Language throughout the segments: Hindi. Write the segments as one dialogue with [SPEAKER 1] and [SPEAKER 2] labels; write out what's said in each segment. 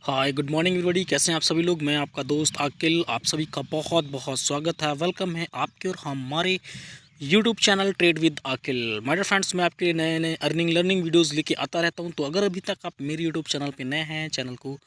[SPEAKER 1] Hi good morning everybody. कैसे हैं आप सभी लोग। मैं आपका दोस्त आकिल, आप सभी का बहुत बहुत स्वागत है, वेलकम है आपके और हमारे YouTube channel trade with Aakil. My dear friends, मैं आपके नए नए अर्निंग लर्निंग वीडियोस लेके आता रहता हूं। तो अगर अभी तक आप मेरे यूट्यूब चैनल पे नए हैं, चैनल को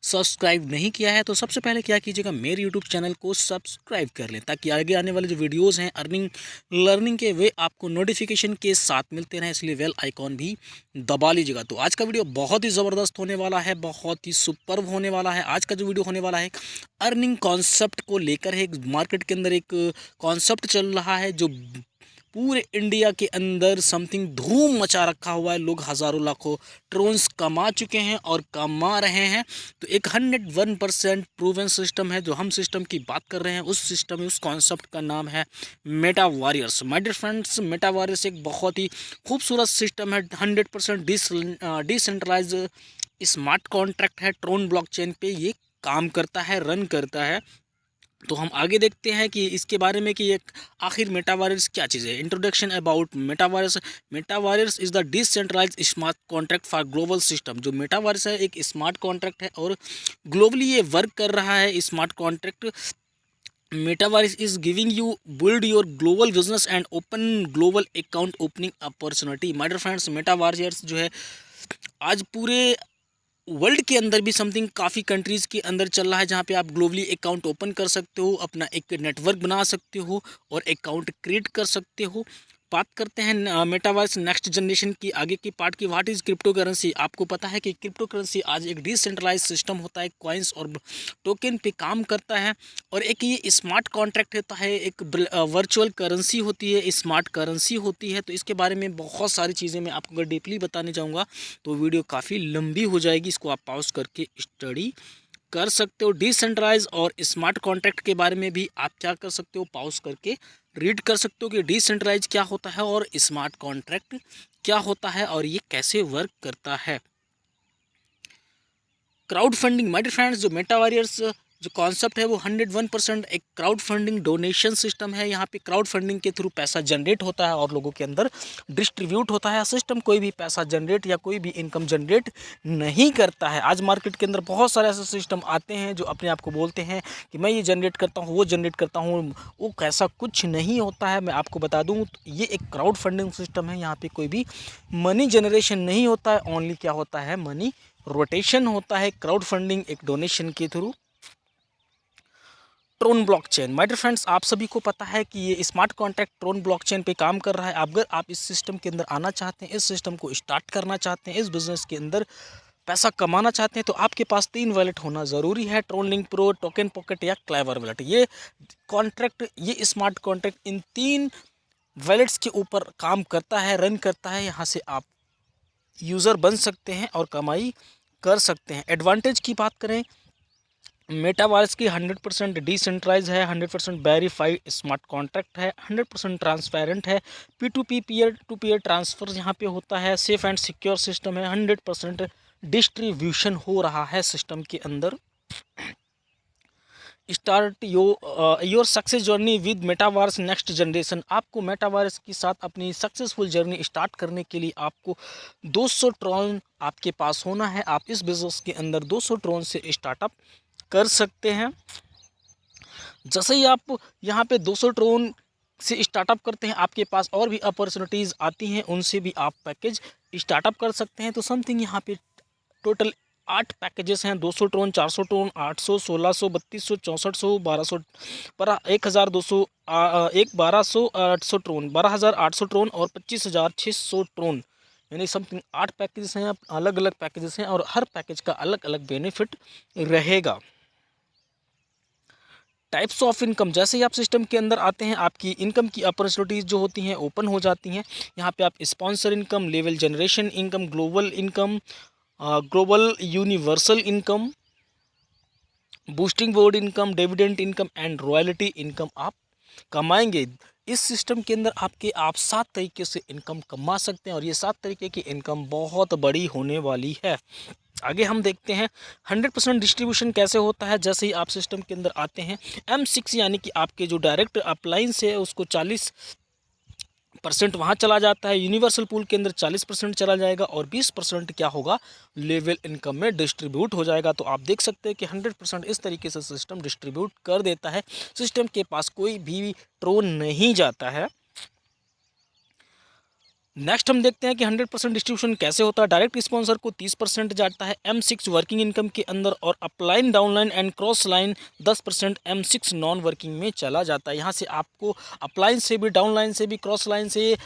[SPEAKER 1] सब्सक्राइब नहीं किया है, तो सबसे पहले क्या कीजिएगा, मेरे यूट्यूब चैनल को सब्सक्राइब कर लें ताकि आगे आने वाले जो वीडियोस हैं अर्निंग लर्निंग के, वे आपको नोटिफिकेशन के साथ मिलते रहें। इसलिए बेल आइकॉन भी दबा लीजिएगा। तो आज का वीडियो बहुत ही ज़बरदस्त होने वाला है, बहुत ही सुपर्ब होने वाला है। आज का जो वीडियो होने वाला है अर्निंग कॉन्सेप्ट को लेकर है। एक मार्केट के अंदर एक कॉन्सेप्ट चल रहा है जो पूरे इंडिया के अंदर समथिंग धूम मचा रखा हुआ है। लोग हज़ारों लाखों ट्रोन्स कमा चुके हैं और कमा रहे हैं। तो एक 101% प्रूवन सिस्टम है जो हम सिस्टम की बात कर रहे हैं। उस सिस्टम में उस कॉन्सेप्ट का नाम है Meta Warriors. My dear friends, Meta Warriors एक बहुत ही खूबसूरत सिस्टम है। 100% डिसेंट्रलाइज स्मार्ट कॉन्ट्रैक्ट है। ट्रोन ब्लॉकचेन पे ये काम करता है, रन करता है। तो हम आगे देखते हैं कि इसके बारे में कि एक आखिर मेटावर्स क्या चीज़ है। Introduction about metaverse. Metaverse is the decentralised smart contract for global system. जो मेटावर्स है एक स्मार्ट कॉन्ट्रैक्ट है और ग्लोबली ये वर्क कर रहा है। Smart contract metaverse is giving you build your global business and open global account opening opportunity. My dear friends, metaverse जो है आज पूरे वर्ल्ड के अंदर भी समथिंग काफ़ी कंट्रीज़ के अंदर चल रहा है, जहाँ पे आप ग्लोबली अकाउंट ओपन कर सकते हो, अपना एक नेटवर्क बना सकते हो और अकाउंट क्रिएट कर सकते हो। बात करते हैं मेटावर्स नेक्स्ट जनरेशन की आगे की पार्ट की। What is crypto currency. आपको पता है कि क्रिप्टो करेंसी आज एक डिसेंट्रलाइज सिस्टम होता है, कॉइन्स और टोकन पे काम करता है। और एक ये स्मार्ट कॉन्ट्रैक्ट होता है, एक वर्चुअल करेंसी होती है, स्मार्ट करेंसी होती है। तो इसके बारे में बहुत सारी चीज़ें मैं आपको अगर डीपली बताने जाऊँगा तो वीडियो काफ़ी लंबी हो जाएगी। इसको आप पॉज करके स्टडी कर सकते हो। डिसेंट्रलाइज और स्मार्ट कॉन्ट्रैक्ट के बारे में भी आप क्या कर सकते हो, पॉज करके रीड कर सकते हो कि डिसेंट्रलाइज क्या होता है और स्मार्ट कॉन्ट्रैक्ट क्या होता है और ये कैसे वर्क करता है। Crowdfunding. My dear friends, जो मेटा वॉरियर्स जो कॉन्सेप्ट है वो 101% एक क्राउड फंडिंग डोनेशन सिस्टम है। यहाँ पे क्राउड फंडिंग के थ्रू पैसा जनरेट होता है और लोगों के अंदर डिस्ट्रीब्यूट होता है। सिस्टम कोई भी पैसा जनरेट या कोई भी इनकम जनरेट नहीं करता है। आज मार्केट के अंदर बहुत सारे ऐसे सिस्टम आते हैं जो अपने आप को बोलते हैं कि मैं ये जनरेट करता हूँ, वो जनरेट करता हूँ। वो कैसा कुछ नहीं होता है। मैं आपको बता दूँ, ये एक क्राउड फंडिंग सिस्टम है। यहाँ पर कोई भी मनी जनरेशन नहीं होता है, ओनली क्या होता है, मनी रोटेशन होता है। क्राउड फंडिंग एक डोनेशन के through. Tron blockchain. My dear friends, आप सभी को पता है कि ये स्मार्ट कॉन्ट्रैक्ट ट्रोन ब्लॉकचेन पे काम कर रहा है। अगर आप इस सिस्टम के अंदर आना चाहते हैं, इस सिस्टम को स्टार्ट करना चाहते हैं, इस बिजनेस के अंदर पैसा कमाना चाहते हैं, तो आपके पास 3 वॉलेट होना ज़रूरी है। TronLink Pro, TokenPocket या क्लेवर वॉलेट। ये कॉन्ट्रैक्ट, ये स्मार्ट कॉन्ट्रैक्ट इन 3 वॉलेट्स के ऊपर काम करता है, रन करता है। यहाँ से आप यूज़र बन सकते हैं और कमाई कर सकते हैं। एडवांटेज की बात करें, मेटावर्स की 100% डिसेंट्रलाइज है, 100% वेरीफाइड स्मार्ट कॉन्ट्रैक्ट है, 100% ट्रांसपेरेंट है। P2P peer to peer transfer यहाँ पे होता है। सेफ एंड सिक्योर सिस्टम है। 100% डिस्ट्रीब्यूशन हो रहा है सिस्टम के अंदर। Start your success journey with metaverse next generation. आपको मेटावर्स के साथ अपनी सक्सेसफुल जर्नी स्टार्ट करने के लिए आपको 200 ट्रोन आपके पास होना है। आप इस बिजनेस के अंदर 200 ट्रोन से स्टार्टअप कर सकते हैं। जैसे ही आप यहाँ पे 200 ट्रोन से स्टार्टअप करते हैं, आपके पास और भी अपॉर्चुनिटीज़ आती हैं, उनसे भी आप पैकेज स्टार्टअप कर सकते हैं। तो समथिंग यहाँ पे टोटल 8 पैकेजेस हैं। 200 ट्रोन, 400 ट्रोन, 800, 1600, 3200, 6400, 1200, 1200, 800 ट्रोन, 12800 ट्रोन और 25600 ट्रोन। यानी समथिंग 8 पैकेजेस हैं, अलग अलग पैकेजेस हैं और हर पैकेज का अलग अलग बेनिफिट रहेगा। Types of income. जैसे ही आप सिस्टम के अंदर आते हैं, आपकी इनकम की अपॉर्चुनिटीज़ जो होती हैं ओपन हो जाती हैं। यहाँ पे आप sponsor income, level generation income, global income, global universal income, boosting board income, dividend income and royalty income आप कमाएंगे। इस सिस्टम के अंदर आप 7 तरीके से इनकम कमा सकते हैं और ये 7 तरीके की इनकम बहुत बड़ी होने वाली है। आगे हम देखते हैं 100% डिस्ट्रीब्यूशन कैसे होता है। जैसे ही आप सिस्टम के अंदर आते हैं, M6 यानी कि आपके जो डायरेक्ट अप्लायंस है उसको परसेंट वहाँ चला जाता है, यूनिवर्सल पूल के अंदर 40% चला जाएगा और 20% क्या होगा, लेवल इनकम में डिस्ट्रीब्यूट हो जाएगा। तो आप देख सकते हैं कि 100% इस तरीके से सिस्टम डिस्ट्रीब्यूट कर देता है, सिस्टम के पास कोई भी ट्रोन नहीं जाता है। नेक्स्ट हम देखते हैं कि 100% डिस्ट्रीब्यूशन कैसे होता है। डायरेक्ट स्पॉन्सर को 30% जाता है M6 वर्किंग इनकम के अंदर और upline, downline and cross line 10% M6 non working में चला जाता है। यहाँ से आपको अपलाइन से भी, डाउनलाइन से भी, क्रॉस लाइन से,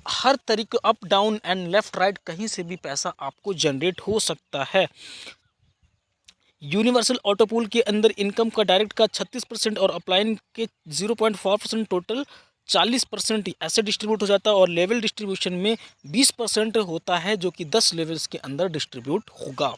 [SPEAKER 1] हर तरीके up down and left right कहीं से भी पैसा आपको जनरेट हो सकता है। यूनिवर्सल ऑटो पूल के अंदर इनकम का डायरेक्ट का 36% और अपलाइन के 0.4%, टोटल 40% ऐसे डिस्ट्रीब्यूट हो जाता है और लेवल डिस्ट्रीब्यूशन में 20% होता है जो कि 10 लेवल्स के अंदर डिस्ट्रीब्यूट होगा।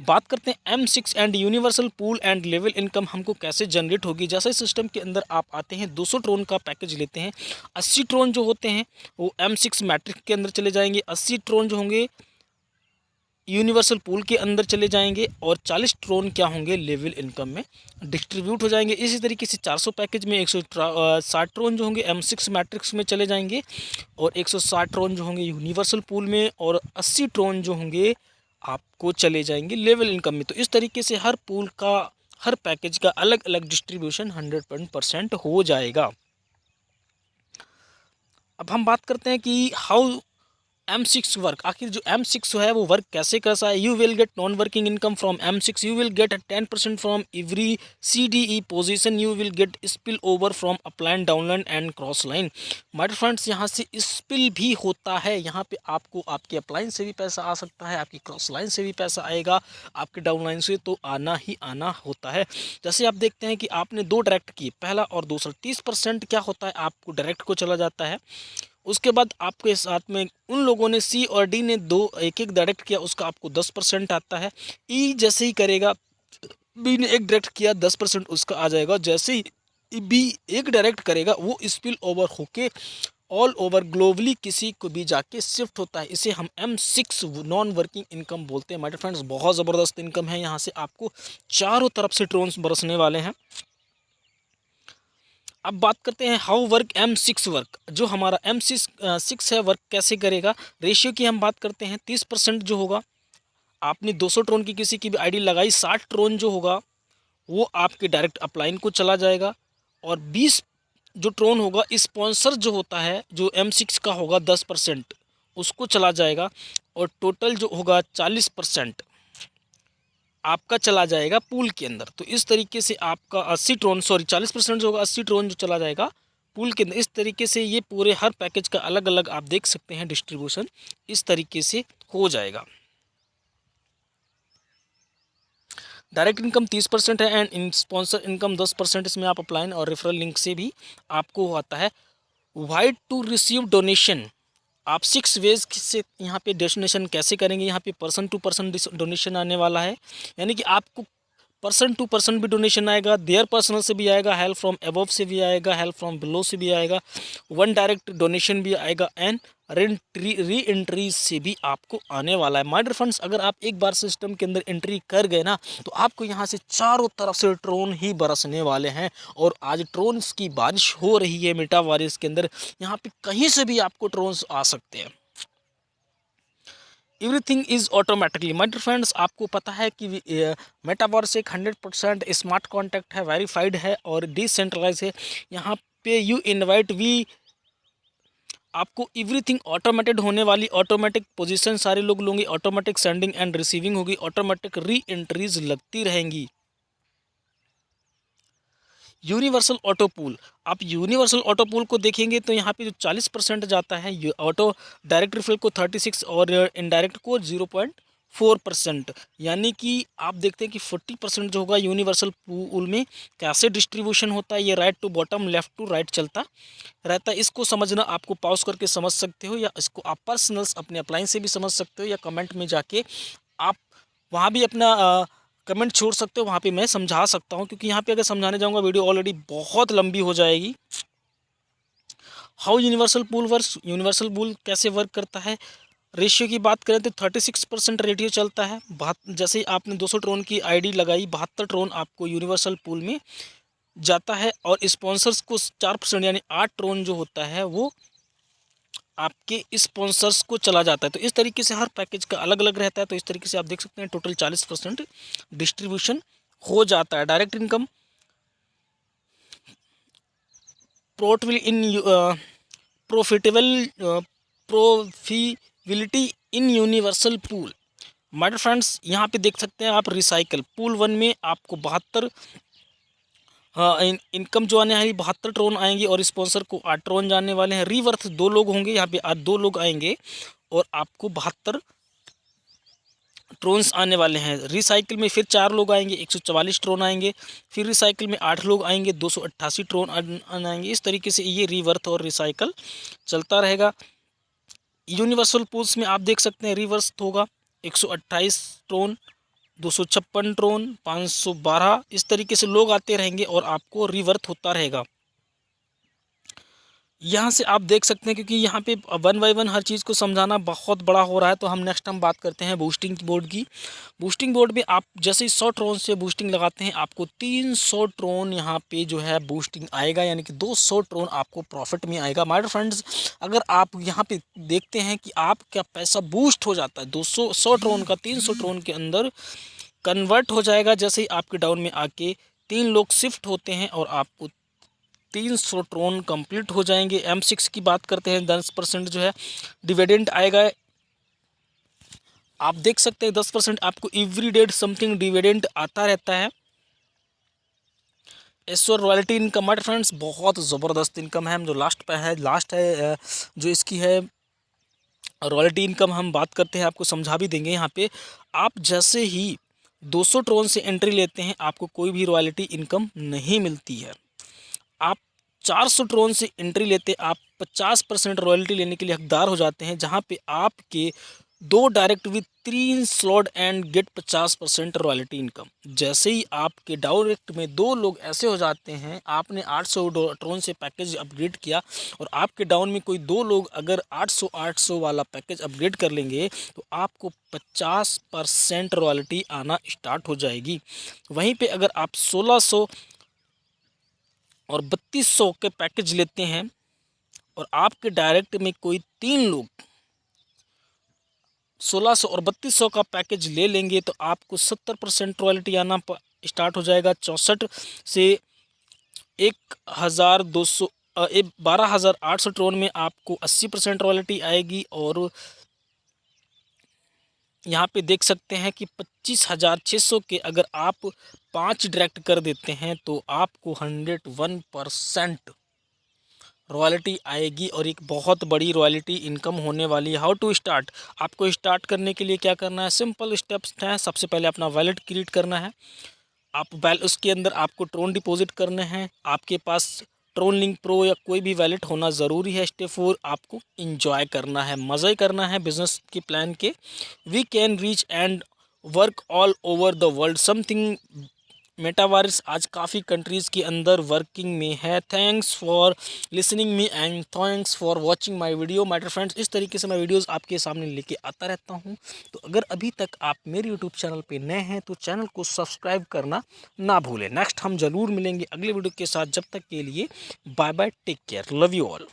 [SPEAKER 1] बात करते हैं M6 and universal pool and level income हमको कैसे जनरेट होगी। जैसे सिस्टम के अंदर आप आते हैं, 200 ट्रोन का पैकेज लेते हैं, 80 ट्रोन जो होते हैं वो M6 मैट्रिक के अंदर चले जाएंगे, 80 ट्रोन जो होंगे यूनिवर्सल पूल के अंदर चले जाएंगे और 40 ट्रोन क्या होंगे, लेवल इनकम में डिस्ट्रीब्यूट हो जाएंगे। इसी तरीके से 400 पैकेज में 160 ट्रोन जो होंगे M6 मैट्रिक्स में चले जाएंगे और 160 ट्रोन जो होंगे यूनिवर्सल पूल में और 80 ट्रोन जो होंगे आपको चले जाएंगे लेवल इनकम में। तो इस तरीके से हर पूल का, हर पैकेज का अलग अलग डिस्ट्रीब्यूशन 100% हो जाएगा। अब हम बात करते हैं कि हाउ M6 वर्क, आखिर जो M6 है वो वर्क कैसे करता है। You will get non working income from M6, you will get 10% from every CDE position, you will get spill over from upline, downline and cross line. My friends, यहाँ से स्पिल भी होता है, यहाँ पे आपको आपके अपलाइन से भी पैसा आ सकता है, आपकी क्रॉस लाइन से भी पैसा आएगा, आपके डाउनलाइन से तो आना ही आना होता है। जैसे आप देखते हैं कि आपने 2 डायरेक्ट किए, पहला और दूसरा, 30% क्या होता है आपको डायरेक्ट को चला जाता है। उसके बाद आपके साथ में उन लोगों ने C और D ने एक डायरेक्ट किया, उसका आपको 10% आता है। E जैसे ही करेगा, B ने एक डायरेक्ट किया, 10% उसका आ जाएगा। जैसे ही B एक डायरेक्ट करेगा वो स्पिल ओवर होके ऑल ओवर ग्लोबली किसी को भी जाके शिफ्ट होता है। इसे हम M6 नॉन वर्किंग इनकम बोलते हैं। माय फ्रेंड्स, बहुत ज़बरदस्त इनकम है, यहाँ से आपको चारों तरफ से ट्रोन्स बरसने वाले हैं। अब बात करते हैं हाउ वर्क M6 वर्क। जो हमारा M6 है वर्क कैसे करेगा। रेशियो की हम बात करते हैं, 30% जो होगा, आपने 200 ट्रोन की किसी की भी आईडी लगाई, 60 ट्रोन जो होगा वो आपके डायरेक्ट अपलाइन को चला जाएगा और 20 जो ट्रोन होगा स्पॉन्सर जो होता है, जो M6 का होगा 10% उसको चला जाएगा और टोटल जो होगा 40% आपका चला जाएगा पूल के अंदर। तो इस तरीके से आपका 40% जो होगा, 80 ट्रोन जो चला जाएगा पूल के अंदर। इस तरीके से ये पूरे हर पैकेज का अलग अलग आप देख सकते हैं डिस्ट्रीब्यूशन इस तरीके से हो जाएगा। डायरेक्ट इनकम 30% है एंड स्पॉन्सर इनकम 10%। इसमें आप अपलाइन और रेफरल लिंक से भी आपको आता है। वाइड टू रिसीव डोनेशन, आप 6 वेज से यहाँ पे डोनेशन कैसे करेंगे। यहाँ पे पर्सन टू पर्सन डोनेशन आने वाला है, यानी कि आपको पर्सन टू पर्सन भी डोनेशन आएगा, देयर पर्सनल से भी आएगा, हेल्प फ्रॉम अबव से भी आएगा, हेल्प फ्रॉम बिलो से भी आएगा, वन डायरेक्ट डोनेशन भी आएगा एंड री एंट्रीज से भी आपको आने वाला है। माय डियर फ्रेंड्स, अगर आप एक बार सिस्टम के अंदर एंट्री कर गए ना तो आपको यहाँ से चारों तरफ से ट्रोन ही बरसने वाले हैं। और आज ट्रोन्स की बारिश हो रही है मेटावर्स के अंदर, यहाँ पे कहीं से भी आपको ट्रोन्स आ सकते हैं। Everything is automatically. My dear friends, आपको पता है कि मेटावर्स एक 100% स्मार्ट कॉन्टैक्ट है, वेरीफाइड है और डिसेंट्रलाइज है। यहाँ पे यू इनवाइट वी, आपको एवरीथिंग ऑटोमेटेड होने वाली, ऑटोमेटिक पोजीशन सारे लोग लोगे, ऑटोमेटिक सेंडिंग एंड रिसीविंग होगी, ऑटोमेटिक री एंट्रीज लगती रहेंगी। यूनिवर्सल ऑटो पूल, आप यूनिवर्सल ऑटो पूल को देखेंगे तो यहाँ पे जो 40% जाता है ये ऑटो, डायरेक्ट रिफिल को 36 और इनडायरेक्ट को 0.4%, यानी कि आप देखते हैं कि 40% जो होगा यूनिवर्सल पूल में कैसे डिस्ट्रीब्यूशन होता है। ये right to bottom, left to right चलता रहता है। इसको समझना आपको पॉज करके समझ सकते हो या इसको आप पर्सनल्स अपने अप्लायंस से भी समझ सकते हो या कमेंट में जाके आप वहाँ भी अपना कमेंट छोड़ सकते हो, वहाँ पे मैं समझा सकता हूँ, क्योंकि यहाँ पे अगर समझाने जाऊँगा वीडियो ऑलरेडी बहुत लंबी हो जाएगी। How universal pool works, universal pool कैसे वर्क करता है। रेशियो की बात करें तो 36% रेडियो चलता है। जैसे आपने 200 ट्रोन की आईडी लगाई, 72 ट्रोन आपको यूनिवर्सल पूल में जाता है और स्पॉन्सर्स को 4% यानी 8 ट्रोन जो होता है वो आपके स्पॉन्सर्स को चला जाता है। तो इस तरीके से हर पैकेज का अलग अलग रहता है। तो इस तरीके से आप देख सकते हैं टोटल 40% डिस्ट्रीब्यूशन हो जाता है। Direct income profitability in universal pool. My dear friends, यहाँ पे देख सकते हैं आप रिसाइकल पूल 1 में आपको 72 इनकम जो आने वाली 72 ट्रोन आएंगे और स्पॉन्सर को 8 ट्रोन जाने वाले हैं। रीवर्थ 2 लोग होंगे, यहाँ पे 2 लोग आएंगे और आपको 72 ट्रोन्स आने वाले हैं। रिसाइकिल में फिर 4 लोग आएंगे, 144 ट्रोन आएंगे। फिर रिसाइकिल में 8 लोग आएंगे, 288 ट्रोन आएंगे। इस तरीके से ये रीवर्थ और रिसाइकल चलता रहेगा। यूनिवर्सल पूल्स में आप देख सकते हैं रिवर्स होगा 128 ट्रोन, 256 ट्रोन, 512। इस तरीके से लोग आते रहेंगे और आपको रिवर्थ होता रहेगा। यहाँ से आप देख सकते हैं, क्योंकि यहाँ पे 1 बाय 1 हर चीज़ को समझाना बहुत बड़ा हो रहा है, तो हम नेक्स्ट हम बात करते हैं बूस्टिंग बोर्ड की। बूस्टिंग बोर्ड में आप जैसे ही 100 ट्रोन से बूस्टिंग लगाते हैं आपको 300 ट्रोन यहाँ पे जो है बूस्टिंग आएगा, यानी कि 200 ट्रोन आपको प्रॉफिट में आएगा। माय डियर फ्रेंड्स, अगर आप यहाँ पे देखते हैं कि आपका पैसा बूस्ट हो जाता है 100 ट्रोन का 300 ट्रोन के अंदर कन्वर्ट हो जाएगा। जैसे ही आपके डाउन में आके 3 लोग शिफ्ट होते हैं और आपको 300 ट्रोन कंप्लीट हो जाएंगे। M6 की बात करते हैं, 10% जो है डिविडेंड आएगा। आप देख सकते हैं 10% आपको एवरी डे समथिंग डिविडेंड आता रहता है। Assure royalty income, my friends, बहुत ज़बरदस्त इनकम है। जो लास्ट है जो इसकी है रॉयल्टी इनकम, हम बात करते हैं, आपको समझा भी देंगे। यहाँ पे आप जैसे ही 200 ट्रोन से एंट्री लेते हैं आपको कोई भी रॉयल्टी इनकम नहीं मिलती है। आप 400 ट्रोन से एंट्री लेते आप 50% रॉयल्टी लेने के लिए हकदार हो जाते हैं, जहां पे आपके 2 direct with 3 slot and get 50% royalty income. जैसे ही आपके डायरेक्ट में 2 लोग ऐसे हो जाते हैं, आपने 800 ट्रोन से पैकेज अपग्रेड किया और आपके डाउन में कोई 2 लोग अगर 800 वाला पैकेज अपग्रेड कर लेंगे तो आपको 50% रॉयल्टी आना स्टार्ट हो जाएगी। वहीं पे अगर आप 1600 और 3200 के पैकेज लेते हैं और आपके डायरेक्ट में कोई 3 लोग 1600 और 3200 का पैकेज ले लेंगे तो आपको 70% रॉयल्टी आना स्टार्ट हो जाएगा। 64 से 12,800 ट्रोन में आपको 80% रॉयल्टी आएगी। और यहाँ पे देख सकते हैं कि 25,600 के अगर आप 5 डायरेक्ट कर देते हैं तो आपको 101% रॉयल्टी आएगी और एक बहुत बड़ी रॉयल्टी इनकम होने वाली है। हाउ टू स्टार्ट, आपको स्टार्ट करने के लिए क्या करना है, सिंपल स्टेप्स हैं। सबसे पहले अपना वॉलेट क्रिएट करना है। उसके अंदर आपको ट्रोन डिपॉजिट करने हैं। आपके पास ट्रोन लिंक प्रो या कोई भी वैलेट होना ज़रूरी है। स्टेप 4, आपको इंजॉय करना है, मज़े करना है बिजनेस के प्लान के। We can reach and work all over the world something. Metaverse आज काफ़ी कंट्रीज़ के अंदर वर्किंग में है। Thanks for listening me and thanks for watching my video. My dear friends, इस तरीके से मैं वीडियोस आपके सामने लेके आता रहता हूं। तो अगर अभी तक आप मेरे यूट्यूब चैनल पे नए हैं तो चैनल को सब्सक्राइब करना ना भूलें। नेक्स्ट हम ज़रूर मिलेंगे अगले वीडियो के साथ। जब तक के लिए bye bye, take care, love you all.